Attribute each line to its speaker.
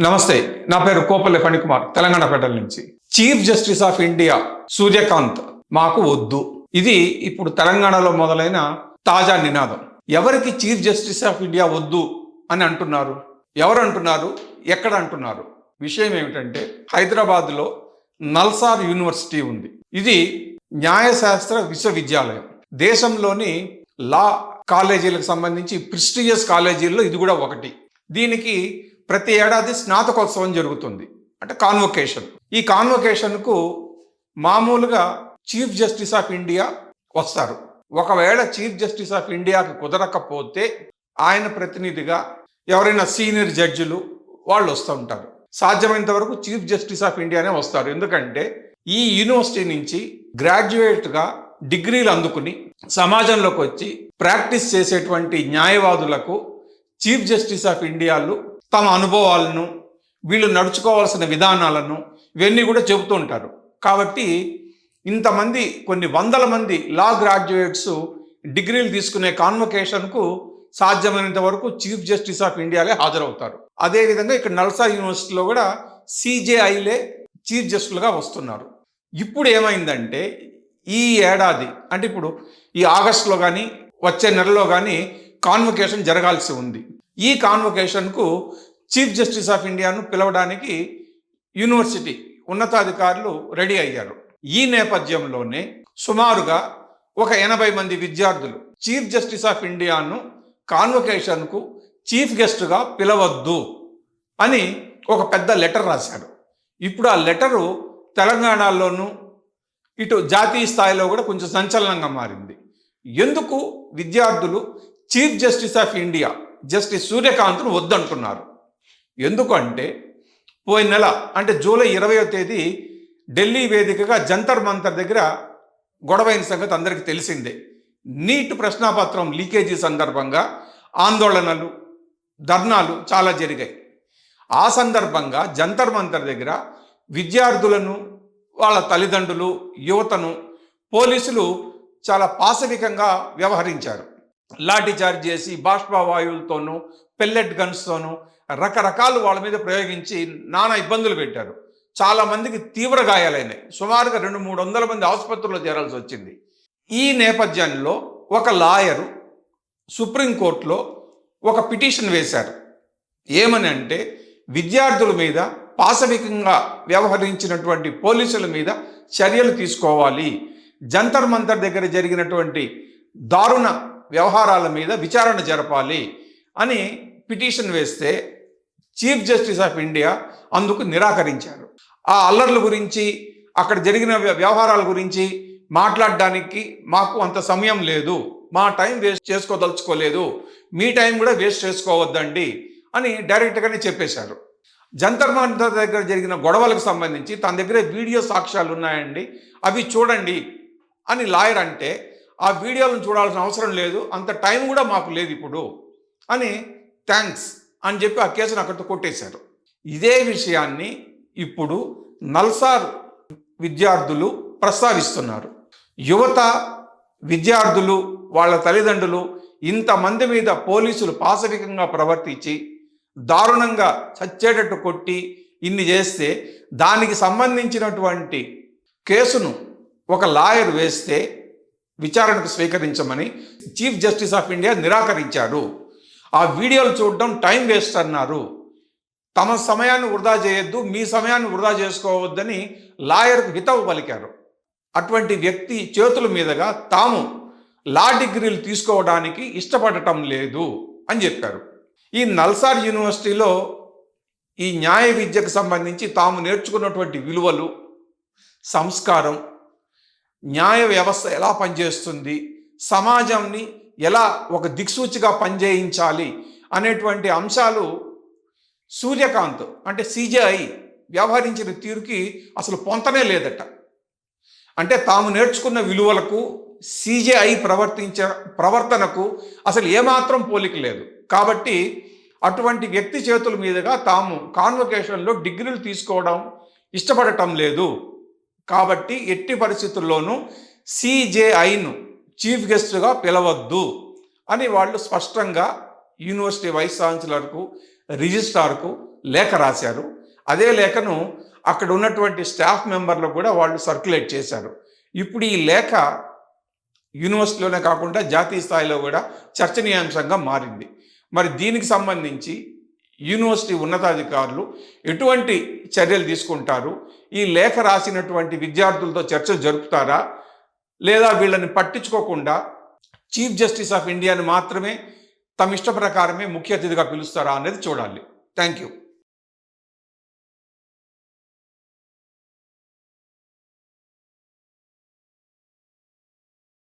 Speaker 1: నమస్తే, నా పేరు కోపల్లి ఫణికుమార్, తెలంగాణ ఫెడరల్ నుంచి. Chief justice of India Suryakant మాకు వద్దు. ఇది ఇప్పుడు తెలంగాణలో మొదలైన తాజా నినాదం. ఎవరికి చీఫ్ జస్టిస్ ఆఫ్ ఇండియా వద్దు అని అంటున్నారు? ఎవరు అంటున్నారు? ఎక్కడ అంటున్నారు? విషయం ఏమిటంటే, హైదరాబాద్లో నల్సార్ యూనివర్సిటీ ఉంది. ఇది న్యాయశాస్త్ర విశ్వవిద్యాలయం. దేశంలోని లా కాలేజీలకు సంబంధించి ప్రెస్టీజియస్ కాలేజీల్లో ఇది కూడా ఒకటి. దీనికి ప్రతి ఏడాది స్నాతకోత్సవం జరుగుతుంది, అంటే కాన్వొకేషన్. ఈ కాన్వొకేషన్కు మామూలుగా చీఫ్ జస్టిస్ ఆఫ్ ఇండియా వస్తారు. ఒకవేళ చీఫ్ జస్టిస్ ఆఫ్ ఇండియాకి కుదరకపోతే ఆయన ప్రతినిధిగా ఎవరైనా సీనియర్ జడ్జిలు వాళ్ళు వస్తూ ఉంటారు. సాధ్యమైనంత వరకు చీఫ్ జస్టిస్ ఆఫ్ ఇండియానే వస్తారు. ఎందుకంటే ఈ యూనివర్సిటీ నుంచి గ్రాడ్యుయేట్గా డిగ్రీలు అందుకుని సమాజంలోకి వచ్చి ప్రాక్టీస్ చేసేటువంటి న్యాయవాదులకు చీఫ్ జస్టిస్ ఆఫ్ ఇండియాలు తమ అనుభవాలను, వీళ్ళు నడుచుకోవాల్సిన విధానాలను ఇవన్నీ కూడా చెబుతూ ఉంటారు. కాబట్టి ఇంతమంది, కొన్ని వందల మంది లా గ్రాడ్యుయేట్స్ డిగ్రీలు తీసుకునే కాన్వొకేషన్కు సాధ్యమైనంత వరకు చీఫ్ జస్టిస్ ఆఫ్ ఇండియాలే హాజరవుతారు. అదేవిధంగా ఇక్కడ నల్సార్ యూనివర్సిటీలో కూడా సిజేఐలే చీఫ్ జస్టిస్లుగా వస్తున్నారు. ఇప్పుడు ఏమైందంటే, ఈ ఏడాది అంటే ఇప్పుడు ఈ ఆగస్టులో కానీ వచ్చే నెలలో కానీ కాన్వొకేషన్ జరగాల్సి ఉంది. ఈ కాన్వొకేషన్కు చీఫ్ జస్టిస్ ఆఫ్ ఇండియాను పిలవడానికి యూనివర్సిటీ ఉన్నతాధికారులు రెడీ అయ్యారు. ఈ నేపథ్యంలోనే సుమారుగా ఒక 80 మంది విద్యార్థులు చీఫ్ జస్టిస్ ఆఫ్ ఇండియాను కాన్వొకేషన్కు చీఫ్ గెస్ట్గా పిలవద్దు అని ఒక పెద్ద లెటర్ రాశారు. ఇప్పుడు ఆ లెటరు తెలంగాణలోనూ ఇటు జాతీయ స్థాయిలో కూడా కొంచెం సంచలనంగా మారింది. ఎందుకు విద్యార్థులు chief justice of India justice సూర్యకాంత్ను వద్దంటున్నారు? ఎందుకంటే పోయిన నెల, అంటే జూలై 20వ తేదీ ఢిల్లీ వేదికగా జంతర్ మంతర్ దగ్గర గొడవైన సంగతి అందరికీ తెలిసిందే. నీట్ ప్రశ్నాపత్రం లీకేజీ సందర్భంగా ఆందోళనలు, ధర్నాలు చాలా జరిగాయి. ఆ సందర్భంగా జంతర్ మంతర్ దగ్గర విద్యార్థులను, వాళ్ళ తల్లిదండ్రులు, యువతను పోలీసులు చాలా పాశవికంగా వ్యవహరించారు. లాఠీ చార్జ్ చేసి బాష్పవాయువులతోనూ పెల్లెట్ గన్స్తోనూ రకరకాలు వాళ్ళ మీద ప్రయోగించి నానా ఇబ్బందులు పెట్టారు. చాలామందికి తీవ్ర గాయాలైనాయి. సుమారుగా 200-300 మంది ఆసుపత్రిలో చేరాల్సి వచ్చింది. ఈ నేపథ్యంలో ఒక లాయరు సుప్రీంకోర్టులో ఒక పిటిషన్ వేశారు. ఏమని అంటే, విద్యార్థుల మీద పాశవికంగా వ్యవహరించినటువంటి పోలీసుల మీద చర్యలు తీసుకోవాలి, జంతర్ మంతర్ దగ్గర జరిగినటువంటి దారుణ వ్యవహారాల మీద విచారణ జరపాలి అని పిటిషన్ వేస్తే చీఫ్ జస్టిస్ ఆఫ్ ఇండియా అందుకు నిరాకరించారు. ఆ అల్లర్ల గురించి, అక్కడ జరిగిన వ్యవహారాల గురించి మాట్లాడడానికి మాకు అంత సమయం లేదు, మా టైం వేస్ట్ చేసుకోదలుచుకోలేదు, మీ టైం కూడా వేస్ట్ చేసుకోవద్దండి అని డైరెక్ట్గానే చెప్పేశారు. జంతర్ మంతర్ దగ్గర జరిగిన గొడవలకు సంబంధించి తన దగ్గర వీడియో సాక్ష్యాలు ఉన్నాయండి, అవి చూడండి అని లాయర్ అంటే, ఆ వీడియోలను చూడాల్సిన అవసరం లేదు, అంత టైం కూడా మాకు లేదు ఇప్పుడు అని థ్యాంక్స్ అని చెప్పి ఆ కేసును అక్కడితో కొట్టేశారు. ఇదే విషయాన్ని ఇప్పుడు నల్సార్ విద్యార్థులు ప్రస్తావిస్తున్నారు. యువత, విద్యార్థులు, వాళ్ళ తల్లిదండ్రులు ఇంతమంది మీద పోలీసులు పాశవికంగా ప్రవర్తించి దారుణంగా చచ్చేటట్టు కొట్టి ఇన్ని చేస్తే దానికి సంబంధించినటువంటి కేసును ఒక లాయర్ వేస్తే విచారణకు స్వీకరించమని చీఫ్ జస్టిస్ ఆఫ్ ఇండియా నిరాకరించారు. ఆ వీడియోలు చూడడం టైం వేస్ట్ అన్నారు. తమ సమయాన్ని వృధా చేయొద్దు, మీ సమయాన్ని వృధా చేసుకోవద్దని లాయర్కు హితవు పలికారు. అటువంటి వ్యక్తి చేతుల మీదుగా తాము లా డిగ్రీలు తీసుకోవడానికి ఇష్టపడటం లేదు అని చెప్పారు. ఈ నల్సార్ యూనివర్సిటీలో ఈ న్యాయ విద్యకు సంబంధించి తాము నేర్చుకున్నటువంటి విలువలు, సంస్కారం, న్యాయ వ్యవస్థ ఎలా పనిచేస్తుంది, సమాజాన్ని ఎలా ఒక దిక్సూచిగా పనిచేయించాలి అనేటువంటి అంశాలు సూర్యకాంత్ అంటే సిజేఐ వ్యవహరించిన తీరుకి అసలు పొంతనే లేదట. అంటే తాము నేర్చుకున్న విలువలకు సిజేఐ ప్రవర్తనకు అసలు ఏమాత్రం పోలిక లేదు. కాబట్టి అటువంటి వ్యక్తి చేతుల మీదుగా తాము కాన్వొకేషన్లో డిగ్రీలు తీసుకోవడం ఇష్టపడటం లేదు. కాబట్టి ఎట్టి పరిస్థితుల్లోనూ సిజేఐను చీఫ్ గెస్ట్గా పిలవద్దు అని వాళ్ళు స్పష్టంగా యూనివర్సిటీ వైస్ ఛాన్సలర్కు, రిజిస్ట్రార్కు లేఖ రాశారు. అదే లేఖను అక్కడ ఉన్నటువంటి స్టాఫ్ మెంబర్లు కూడా వాళ్ళు సర్క్యులేట్ చేశారు. ఇప్పుడు ఈ లేఖ యూనివర్సిటీలోనే కాకుండా జాతీయ స్థాయిలో కూడా చర్చనీయాంశంగా మారింది. మరి దీనికి సంబంధించి యూనివర్సిటీ ఉన్నతాధికారులు ఎటువంటి చర్యలు తీసుకుంటారు? ఈ లేఖ రాసినటువంటి విద్యార్థులతో చర్చలు జరుపుతారా, లేదా వీళ్ళని పట్టించుకోకుండా చీఫ్ జస్టిస్ ఆఫ్ ఇండియాని మాత్రమే తమ ఇష్ట ప్రకారమే ముఖ్య అతిథిగా పిలుస్తారా అనేది చూడాలి. Thank you.